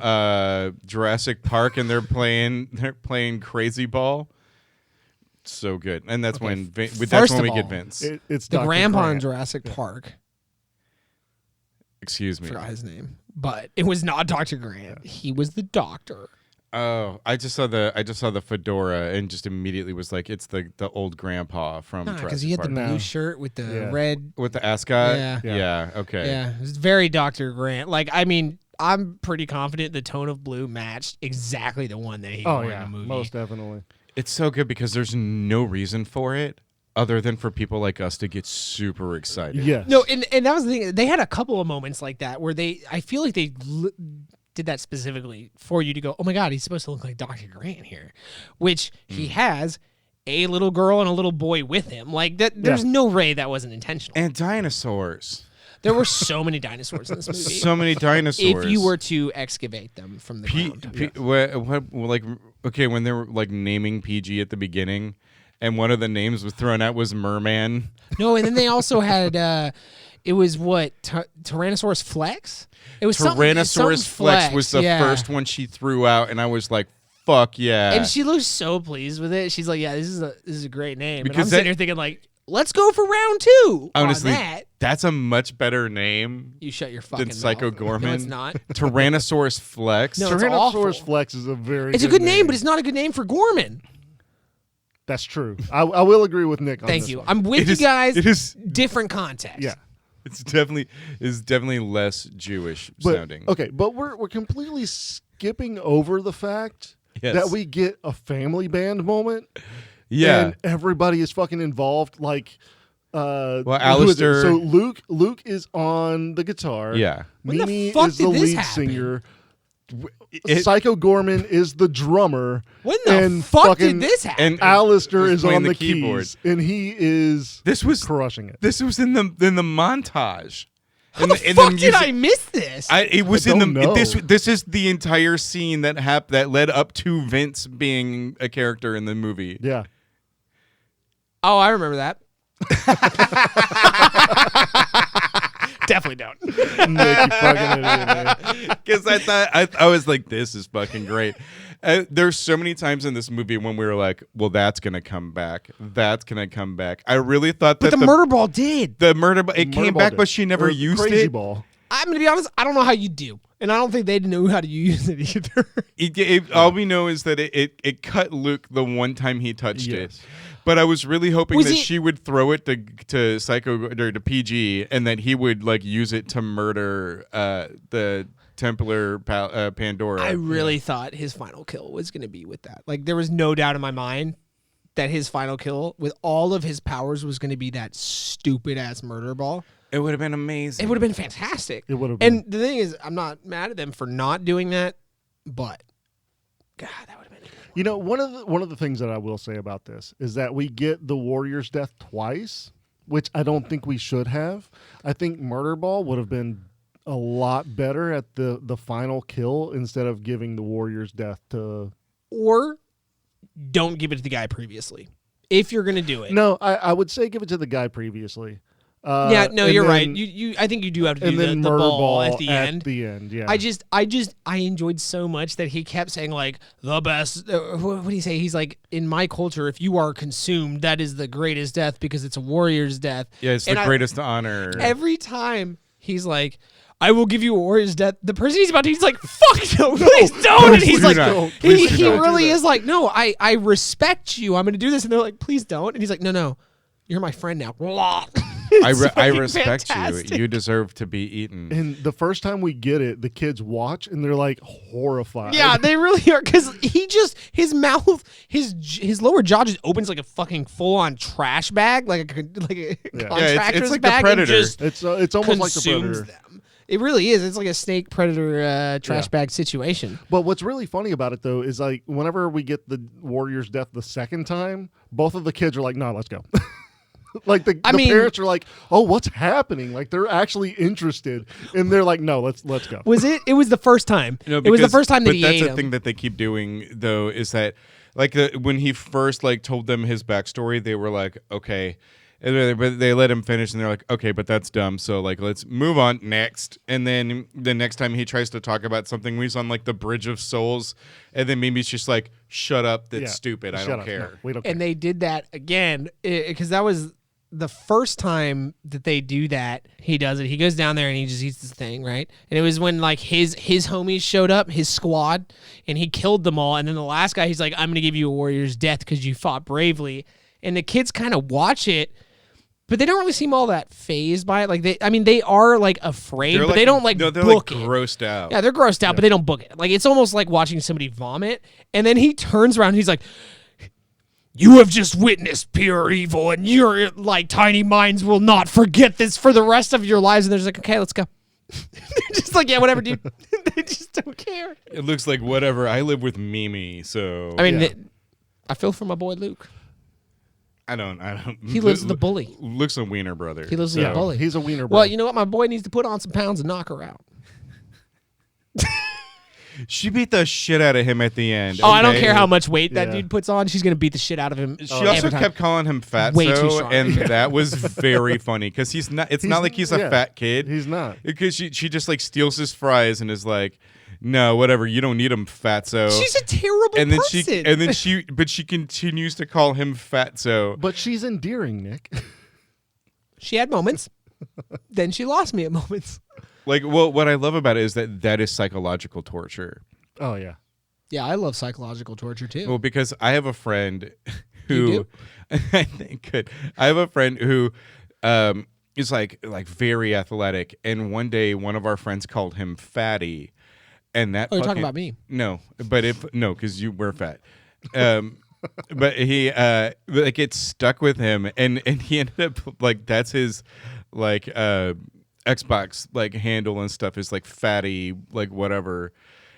S3: Jurassic Park, and they're playing Crazy Ball. So good, and that's when we get Vince.
S1: It's
S2: the
S1: Dr.
S2: grandpa
S1: Grant.
S2: in Jurassic Park.
S3: Excuse me.
S2: Forgot his name, but it was not Dr. Grant. He was the doctor.
S3: Oh, I just saw the fedora and just immediately was like, it's the old grandpa from
S2: Because
S3: Jurassic
S2: he had the
S3: Park.
S2: blue shirt with the red.
S3: With the ascot.
S2: Yeah.
S3: Okay.
S2: Yeah, it was very Dr. Grant. Like, I mean, I'm pretty confident the tone of blue matched exactly the one that he wore in the movie.
S1: Most definitely.
S3: It's so good because there's no reason for it other than for people like us to get super excited.
S1: Yes.
S2: No, and that was the thing. They had a couple of moments like that where I feel like they did that specifically for you to go, oh my God, he's supposed to look like Dr. Grant here, which he has a little girl and a little boy with him. Like that, there's no way that wasn't intentional.
S3: And dinosaurs.
S2: There were so many dinosaurs in this movie.
S3: So many dinosaurs.
S2: If you were to excavate them from the ground.
S3: When they were like naming PG at the beginning, and one of the names was thrown out was Merman.
S2: No, and then they also had it was what Tyrannosaurus Flex. It was
S3: Tyrannosaurus Flex was the
S2: yeah.
S3: first one she threw out, and I was like, "Fuck yeah!"
S2: And she looks so pleased with it. She's like, "Yeah, this is a great name."
S3: Because
S2: and I'm sitting here thinking like, "Let's go for round 2."
S3: Honestly,
S2: on that.
S3: That's a much better name.
S2: You shut your fucking
S3: than Psycho
S2: mouth.
S3: Gorman.
S2: No, it's not.
S3: Tyrannosaurus Flex.
S2: No, it's
S1: Tyrannosaurus
S2: awful.
S1: Flex is a very
S2: It's a good name, but it's not a good name for Gorman.
S1: That's true. I will agree with Nick on
S2: Thank
S1: this
S2: you.
S1: one.
S2: I'm with you guys.
S3: It is.
S2: Different context.
S1: Yeah.
S3: It's definitely less Jewish sounding.
S1: Okay, but we're completely skipping over the fact
S3: Yes.
S1: that we get a family band moment.
S3: Yeah.
S1: And everybody is fucking involved. Like,
S3: Well,
S1: who is it?
S3: Alistair.
S1: So Luke is on the guitar.
S3: Yeah.
S2: When the
S1: Mimi
S2: fuck
S1: is the
S2: did this
S1: lead
S2: happen?
S1: singer. Psycho Gorman is the drummer.
S2: When the
S1: and
S2: fuck
S1: fucking
S2: did this happen?
S3: And
S1: Alistair
S3: was
S1: is
S3: playing
S1: on
S3: the
S1: the
S3: keyboard.
S1: keys, and he is crushing it.
S3: This was in the montage.
S2: How the fuck did I miss this?
S3: It was
S1: I
S3: in the
S1: don't know.
S3: this is the entire scene that led up to Vince being a character in the movie.
S1: Yeah.
S2: Oh, I remember that. Definitely don't.
S1: Nick, you fucking idiot, man.
S3: Because I thought I was like, this is fucking great. There's so many times in this movie when we were like, well, that's gonna come back. That's gonna come back. I really thought that
S2: But the murder ball did.
S3: the murder ball it
S1: Murder
S3: came
S1: ball
S3: back,
S1: did.
S3: but she never
S1: Or
S3: used
S1: Crazy
S3: it.
S1: Ball.
S2: I'm gonna be honest. I don't know how you do, and I don't think they knew how to use it either.
S3: All we know is that it cut Luke the one time he touched it.
S1: Yes.
S3: But I was really hoping
S2: Was
S3: that
S2: he-
S3: she would throw it to Psycho or to PG, and that he would like use it to murder the Templar Pandora.
S2: I really thought his final kill was gonna be with that. Like there was no doubt in my mind that his final kill with all of his powers was gonna be that stupid ass murder ball.
S3: It would have been amazing.
S2: It would have been fantastic.
S1: It would have been.
S2: And the thing is, I'm not mad at them for not doing that, but God, that would have been.
S1: You know, one of the things that I will say about this is that we get the Warrior's death twice, which I don't think we should have. I think Murder Ball would have been a lot better at the final kill instead of giving the Warrior's death to.
S2: Or don't give it to the guy previously if you're gonna do it.
S1: No, I would say give it to the guy previously.
S2: Yeah, no,
S1: and
S2: you're
S1: then-
S2: right. You, I think you do have to
S1: And
S2: do
S1: then
S2: the
S1: Murder
S2: ball at the end.
S1: At the end, yeah.
S2: I enjoyed so much that he kept saying like the best. What did he say? He's like, in my culture, if you are consumed, that is the greatest death because it's a warrior's death.
S3: Yeah, it's
S2: And
S3: the greatest honor.
S2: Every time he's like, I will give you a warrior's death. The person he's about to, he's like, fuck no, please don't. And he's
S3: Please
S2: like,
S3: don't.
S2: he
S3: Please don't.
S2: really is like, no, I respect you. I'm going to do this. And they're like, please don't. And he's like, no, you're my friend now.
S3: I
S2: fucking
S3: respect
S2: fantastic.
S3: you. You deserve to be eaten.
S1: And the first time we get it, the kids watch and they're like horrified.
S2: Yeah, they really are, because he just, his mouth, his lower jaw just opens like a fucking full on trash bag, like a contractor's
S3: it's like the
S2: bag,
S3: Predator.
S2: and just
S1: It's almost like the
S2: consumes
S1: Predator.
S2: them. It really is. It's like a snake predator trash bag situation.
S1: But what's really funny about it though is like whenever we get the Warrior's death the second time, both of the kids are like, "No, let's go." Like the
S2: I mean-
S1: parents are like, "Oh, what's happening?" Like they're actually interested, and they're like, "No, let's go."
S2: Was it? It was the first time.
S3: No,
S2: it was the first time that
S3: but
S2: he
S3: that's
S2: ate
S3: the
S2: him.
S3: thing that they keep doing though is that like when he first like told them his backstory, they were like, okay. But they let him finish, and they're like, "Okay, but that's dumb. So like, let's move on next." And then the next time he tries to talk about something, he's on like the Bridge of Souls, and then Mimi's just like, "Shut up, that's
S1: Yeah,
S3: stupid. I
S1: shut
S3: don't
S1: up.
S3: care."
S1: No, we don't care.
S2: And they did that again because that was the first time that they do that. He does it. He goes down there and he just eats this thing, right? And it was when like his homies showed up, his squad, and he killed them all. And then the last guy, he's like, "I'm gonna give you a warrior's death because you fought bravely." And the kids kind of watch it. But they don't really seem all that phased by it. Like they are like afraid,
S3: They're
S2: but
S3: like,
S2: they don't like
S3: no, they're
S2: book
S3: like
S2: it.
S3: grossed out.
S2: Yeah, they're grossed out, but they don't book it. Like it's almost like watching somebody vomit. And then he turns around and he's like, "You have just witnessed pure evil, and your like tiny minds will not forget this for the rest of your lives." And they're just like, "Okay, let's go." They're just like, "Yeah, whatever, dude." They just don't care.
S3: It looks like whatever. I live with Mimi, so
S2: I mean,
S1: Yeah.
S2: I feel for my boy Luke.
S3: I don't.
S2: He lives with the bully.
S3: Luke's a wiener brother.
S2: He lives with
S1: Yeah,
S2: the bully.
S1: he's a wiener.
S2: Well,
S1: bro.
S2: you know what? My boy needs to put on some pounds and knock her out.
S3: She beat the shit out of him at the end.
S2: Oh, I don't
S3: okay?
S2: care how much weight that
S1: Yeah.
S2: dude puts on. She's gonna beat the shit out of him.
S3: She
S2: every
S3: also
S2: time.
S3: kept calling him
S2: Way too
S3: fatso,
S2: strong.
S3: and that was very funny because he's not. It's not like he's a
S1: yeah,
S3: fat kid.
S1: He's not.
S3: Because she just like steals his fries and is like, "No, whatever. You don't need him, fatso."
S2: She's a terrible
S3: and then
S2: person.
S3: but she continues to call him fatso.
S1: But she's endearing, Nick.
S2: She had moments. Then she lost me at moments.
S3: Like, well, what I love about it is that is psychological torture.
S1: Oh yeah.
S2: Yeah, I love psychological torture too.
S3: Well, because I have a friend
S2: You
S3: who I think could. I have a friend who is like very athletic, and one day one of our friends called him fatty, and that.
S2: Oh, you're talking
S3: fucking-
S2: about me.
S3: No, but because you were fat. But he like it stuck with him, and he ended up like that's his like Xbox like handle and stuff is like fatty like whatever,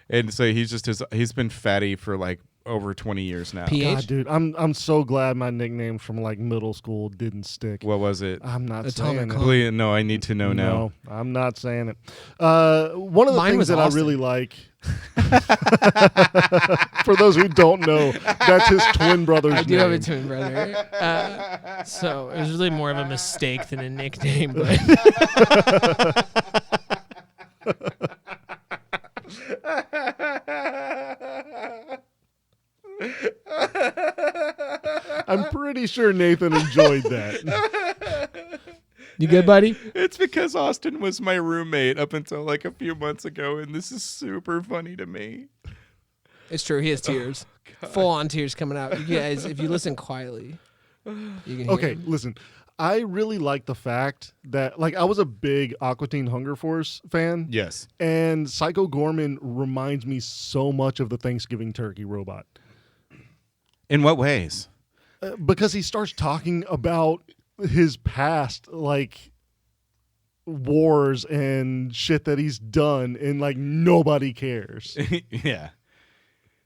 S3: and so he's been fatty for like over 20 years now.
S2: PH?
S1: God, dude, I'm so glad my nickname from like middle school didn't stick.
S3: What was it?
S1: I'm not
S2: Atomic
S1: saying it.
S2: Clock.
S3: Please, no, I need to know now.
S1: No, I'm not saying it. One of the
S2: Mine
S1: things
S2: was
S1: that
S2: Austin.
S1: I really like, for those who don't know, that's his twin brother's
S2: I do
S1: name.
S2: have a twin brother. So it was really more of a mistake than a nickname. But
S1: I'm pretty sure Nathan enjoyed that.
S2: you good, buddy?
S3: It's because Austin was my roommate up until like a few months ago, and this is super funny to me.
S2: It's true. He has tears. Full on tears coming out. You guys, if you listen quietly, you can hear
S1: Okay,
S2: him.
S1: listen. I really like the fact that, like, I was a big Aqua Teen Hunger Force fan.
S3: Yes.
S1: And Psycho Goreman reminds me so much of the Thanksgiving turkey robot.
S3: In what ways?
S1: Because he starts talking about his past, like, wars and shit that he's done, and, like, nobody cares.
S3: Yeah.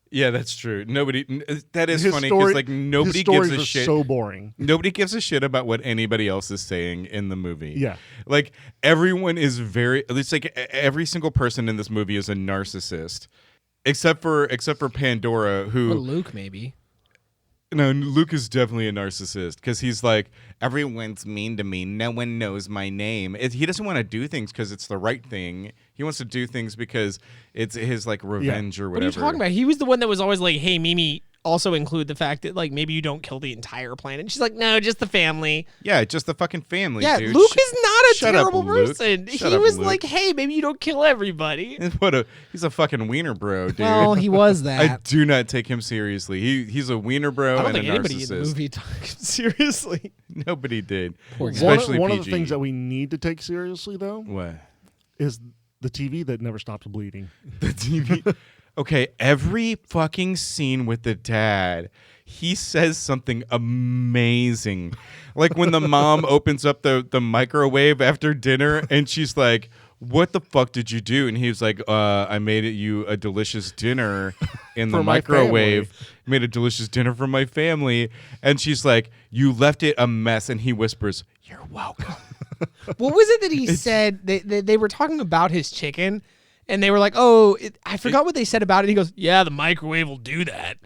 S3: Yeah, that's true. That is
S1: His
S3: funny
S1: story-
S3: because like nobody
S1: his
S3: gives
S1: stories
S3: a
S1: are
S3: shit.
S1: so boring.
S3: Nobody gives a shit about what anybody else is saying in the movie.
S1: Yeah.
S3: Like everyone is it's like every single person in this movie is a narcissist. Except for Pandora,
S2: Or
S3: who
S2: Luke, maybe.
S3: no, Luke is definitely a narcissist because he's like, everyone's mean to me. No one knows my name. He doesn't want to do things because it's the right thing. He wants to do things because it's his like revenge or
S2: What are
S3: whatever.
S2: you talking about? He was the one that was always like, "Hey, Mimi, also include the fact that like maybe you don't kill the entire planet." And she's like, "No, just the family."
S3: Yeah, just the fucking family.
S2: Yeah,
S3: dude.
S2: Luke is not a
S3: shut up,
S2: terrible
S3: Luke.
S2: person.
S3: Shut
S2: He
S3: up,
S2: was
S3: Luke.
S2: like, "Hey, maybe you don't kill everybody."
S3: He's a fucking wiener bro, dude.
S2: Well, he was that.
S3: I do not take him seriously. He's a wiener bro
S2: I don't
S3: and
S2: think
S3: a
S2: anybody in the
S3: narcissist.
S2: movie took him seriously.
S3: Nobody did.
S2: Poor guy.
S3: Especially
S1: one of
S3: PG.
S1: the things that we need to take seriously, though,
S3: What?
S1: is the TV that never stops bleeding.
S3: The TV. Okay, every fucking scene with the dad, he says something amazing. Like when the mom opens up the microwave after dinner and she's like, what the fuck did you do? And he was like, I made you a delicious dinner in the
S1: For my
S3: microwave. Made a delicious dinner for my family. And she's like, you left it a mess. And he whispers, you're welcome.
S2: What was it that he said? They were talking about his chicken, and they were like, "Oh, I forgot what they said about it." He goes, "Yeah, the microwave will do that."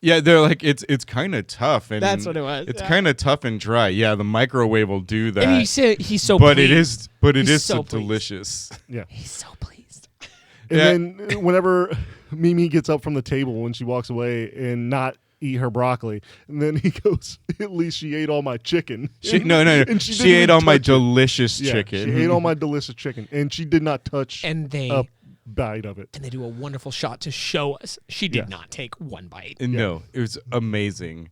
S3: Yeah, they're like, it's kind of tough. And
S2: That's what it was.
S3: It's
S2: Yeah.
S3: kind of tough and dry. Yeah, the microwave will do that.
S2: And he said he's so
S3: but
S2: pleased.
S3: it
S2: He's
S3: is
S2: so
S3: so
S2: pleased.
S3: delicious.
S1: Yeah.
S2: He's so pleased.
S1: And
S3: Yeah.
S1: then whenever Mimi gets up from the table when she walks away and not eat her broccoli, and then he goes, "At least she ate all my chicken."
S3: No.
S1: And
S3: She
S1: didn't
S3: ate
S1: even
S3: all my
S1: touch it.
S3: delicious
S1: Yeah,
S3: chicken.
S1: She ate all my delicious chicken, and she did not touch
S2: And they
S1: a bite of it.
S2: and they do a wonderful shot to show us she did
S1: Yeah.
S2: not take one bite.
S3: And no, it was amazing.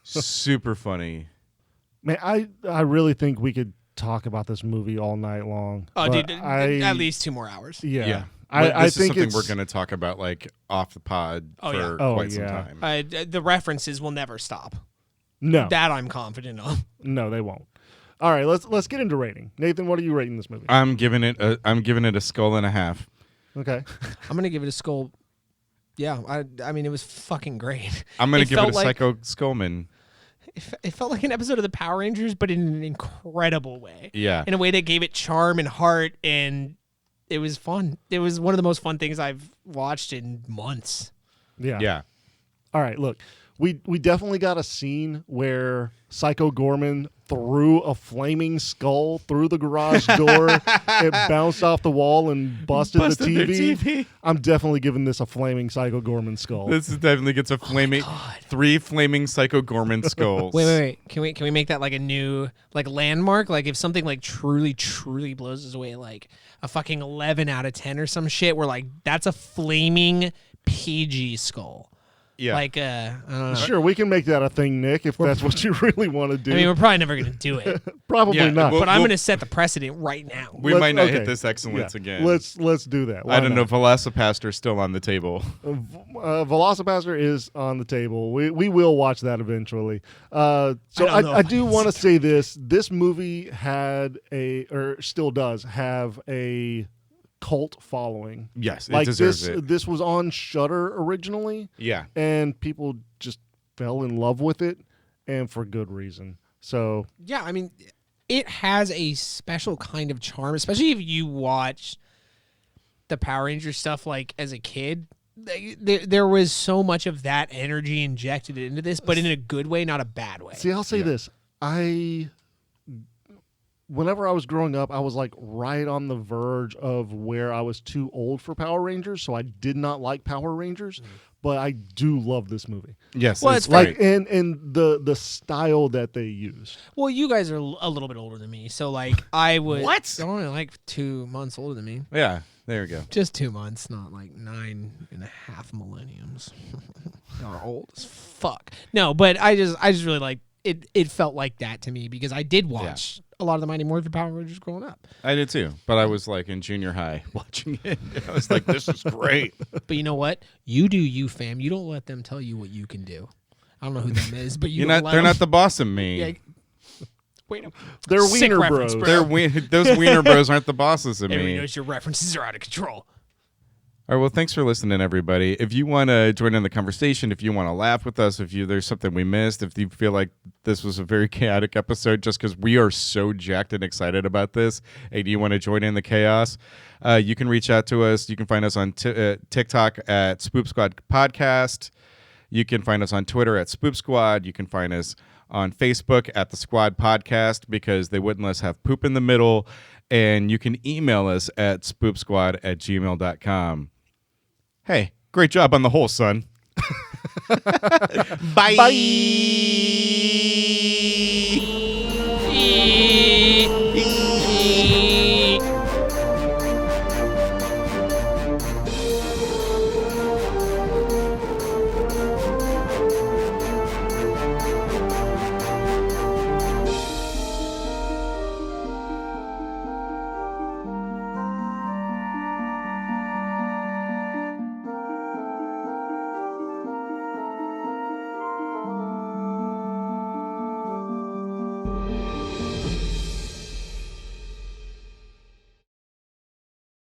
S3: Super funny.
S1: Man, I really think we could talk about this movie all night long.
S2: Oh,
S1: but
S2: dude,
S1: I,
S2: at least 2 more hours.
S1: Yeah.
S3: But
S1: I
S3: this
S1: think
S3: is something
S1: it's
S3: we're going to talk about like off the pod
S2: Oh,
S3: for
S2: yeah.
S1: Oh,
S3: quite some
S1: yeah.
S3: time.
S2: The references will never stop.
S1: no,
S2: That I'm confident of.
S1: no, they won't. All right, let's get into rating. Nathan, what are you rating this movie?
S3: I'm giving it a skull and a half.
S1: Okay,
S2: I'm gonna give it a skull. Yeah, I mean it was fucking great.
S3: I'm going to give it
S2: felt
S3: a
S2: like-
S3: Psycho Skullman.
S2: It felt like an episode of the Power Rangers, but in an incredible way.
S3: Yeah.
S2: In a way that gave it charm and heart, and it was fun. It was one of the most fun things I've watched in months.
S1: yeah.
S3: Yeah.
S1: All right, look, we definitely got a scene where Psycho Goreman threw a flaming skull through the garage door. It bounced off the wall and busted
S3: Busted
S1: the
S3: their
S1: TV.
S3: TV.
S1: I'm definitely giving this a flaming Psycho Goreman skull.
S3: This is definitely gets a flaming
S2: God.
S3: 3 flaming Psycho Goreman skulls.
S2: Wait. Can we make that like a new like landmark? Like if something like truly blows us away, like a fucking 11 out of 10 or some shit, we're like, that's a flaming PG skull.
S3: Yeah.
S2: Like I don't know.
S1: Sure, we can make that a thing, Nick, if that's what you really want to do.
S2: I mean, we're probably never gonna do it,
S1: Probably
S3: Yeah,
S1: not.
S3: well-
S2: but I'm gonna set the precedent right now.
S3: we
S1: Let's-
S3: might not
S1: okay.
S3: hit this excellence
S1: Yeah,
S3: again.
S1: Let's do that. Why
S3: I don't know.
S1: not?
S3: Velocipaster's still on the table.
S1: Velocipaster is on the table. We will watch that eventually. So
S2: don't know
S1: I
S2: if I
S1: do
S2: can
S1: want to
S2: see
S1: say this. This movie had or still does have a cult following.
S3: Yes, it
S1: Like
S3: deserves
S1: this
S3: it.
S1: this was on Shudder originally,
S3: Yeah.
S1: and people just fell in love with it, and for good reason. So
S2: Yeah, I mean, it has a special kind of charm, especially if you watch the Power Rangers stuff like as a kid. There was so much of that energy injected into this, but in a good way, not a bad way.
S1: see, I'll say
S3: Yeah.
S1: this. Whenever I was growing up, I was like right on the verge of where I was too old for Power Rangers, so I did not like Power Rangers, but I do love this movie.
S3: Yes.
S2: Well,
S3: it's
S2: it's very-
S3: great.
S1: And the style that they used.
S2: Well, you guys are a little bit older than me, so like I was
S3: What?
S2: only like 2 months older than me.
S3: Yeah. There we go.
S2: Just 2 months, not like 9.5 millenniums. Y'all are old as fuck. No, but I just really like it. It felt like that to me because I did watch a lot of the Mighty Morphin Power Rangers growing up.
S3: I did too, but I was like in junior high watching it. I was like, "This is great."
S2: But you know what? You do you, fam. You don't let them tell you what you can do. I don't know who them is, but you
S3: You're
S2: don't
S3: not.
S2: let
S3: They're
S2: them.
S3: not the boss of me.
S2: Yeah. Wait,
S1: They're
S2: sick
S1: Wiener
S2: reference,
S1: Bros.
S2: bro.
S3: Those wiener bros aren't the bosses of
S2: Everybody
S3: me.
S2: knows your references are out of control.
S3: All right, well, thanks for listening, everybody. If you want to join in the conversation, if you want to laugh with us, if there's something we missed, if you feel like this was a very chaotic episode just because we are so jacked and excited about this, and you want to join in the chaos, you can reach out to us. You can find us on TikTok at Spoop Squad Podcast. You can find us on Twitter at Spoop Squad. You can find us on Facebook at The Squad Podcast because they wouldn't let us have poop in the middle. And you can email us at spoopsquad@gmail.com. Hey, great job on the whole, son. Bye.
S1: Bye.